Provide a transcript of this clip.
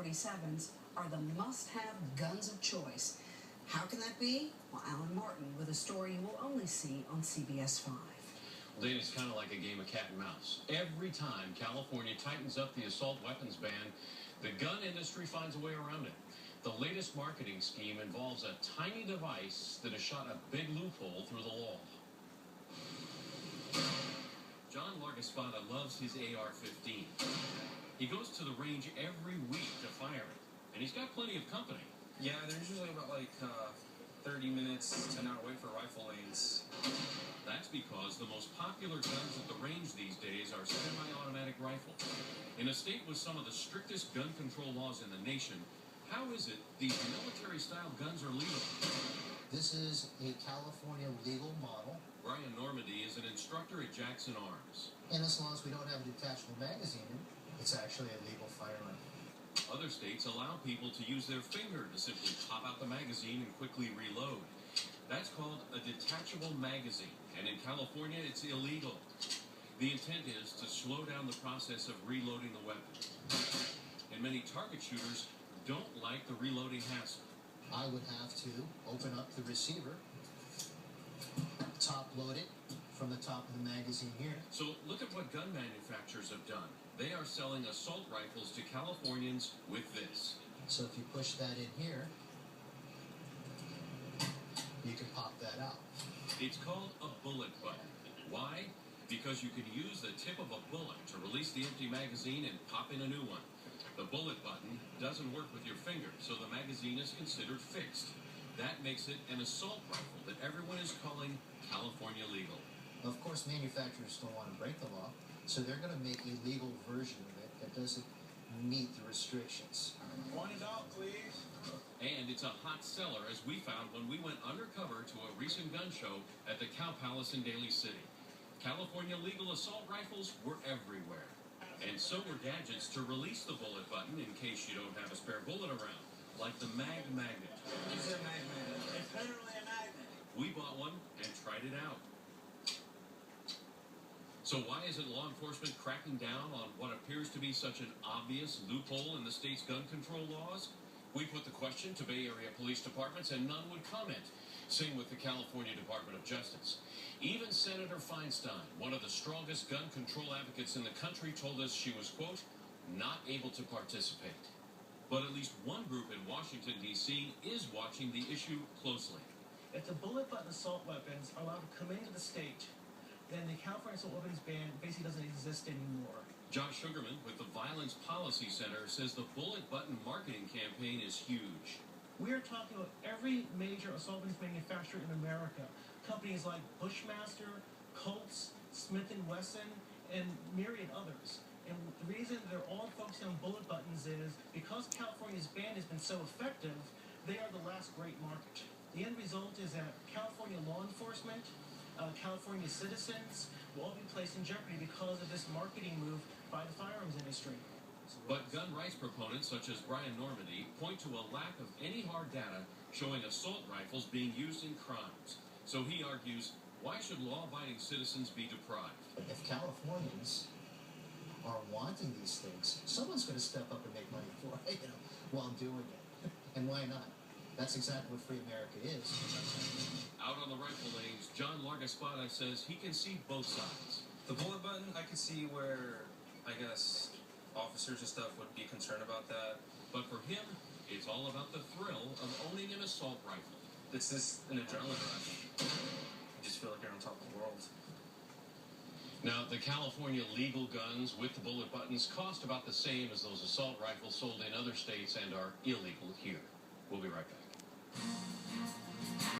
AK-47s are the must-have guns of choice. How can that be? Well, Alan Martin with a story you will only see on CBS 5. Well, Dana, it's kind of like a game of cat and mouse. Every time California tightens up the assault weapons ban, the gun industry finds a way around it. The latest marketing scheme involves a tiny device that has shot a big loophole through the law. John Largaspada loves his AR-15. He goes to the range every week to fire it, and he's got plenty of company. Yeah, there's usually about 30 minutes to an hour wait for rifle lanes. That's because the most popular guns at the range these days are semi-automatic rifles. In a state with some of the strictest gun control laws in the nation, how is it these military-style guns are legal? This is a California legal model. Brian Normandy is an instructor at Jackson Arms. And as long as we don't have a detachable magazine, it's actually a legal firearm. Other states allow people to use their finger to simply pop out the magazine and quickly reload. That's called a detachable magazine, and in California, it's illegal. The intent is to slow down the process of reloading the weapon. And many target shooters don't like the reloading hassle. I would have to open up the receiver, top load it from the top of the magazine here. So look at what gun manufacturers have done. They are selling assault rifles to Californians with this. So if you push that in here, you can pop that out. It's called a bullet button. Why? Because you can use the tip of a bullet to release the empty magazine and pop in a new one. The bullet button doesn't work with your finger, so the magazine is considered fixed. That makes it an assault rifle that everyone is calling California legal. Of course, manufacturers don't want to break the law, so they're going to make a legal version of it that doesn't meet the restrictions. $20, please. And it's a hot seller, as we found when we went undercover to a recent gun show at the Cow Palace in Daly City. California legal assault rifles were everywhere. And so were gadgets to release the bullet button in case you don't have a spare bullet around, like the Mag Magnet. It's a magnet. It's literally a magnet. We bought one and tried it out. So why isn't law enforcement cracking down on what appears to be such an obvious loophole in the state's gun control laws? We put the question to Bay Area police departments and none would comment. Same with the California Department of Justice. Even Senator Feinstein, one of the strongest gun control advocates in the country, told us she was, quote, not able to participate. But at least one group in Washington, D.C. is watching the issue closely. If the bullet button assault weapons are allowed to come into the state, then the California assault weapons ban basically doesn't exist anymore. Josh Sugarman with the Violence Policy Center says the bullet button marketing campaign is huge. We are talking about every major assault weapons manufacturer in America. Companies like Bushmaster, Colts, Smith & Wesson, and myriad others. And the reason they're all focusing on bullet buttons is because California's ban has been so effective, they are the last great market. The end result is that California law enforcement, California citizens will all be placed in jeopardy because of this marketing move by the firearms industry. But gun rights proponents such as Brian Normandy point to a lack of any hard data showing assault rifles being used in crimes. So he argues, why should law-abiding citizens be deprived? If Californians are wanting these things, someone's going to step up and make money for it, while doing it. And why not? That's exactly what free America is. Out on the rifle lanes, John Largaspada says he can see both sides. The bullet button, I could see where, I guess, officers and stuff would be concerned about that. But for him, it's all about the thrill of owning an assault rifle. It's just an adrenaline rush. You just feel like you're on top of the world. Now, the California legal guns with the bullet buttons cost about the same as those assault rifles sold in other states and are illegal here. We'll be right back.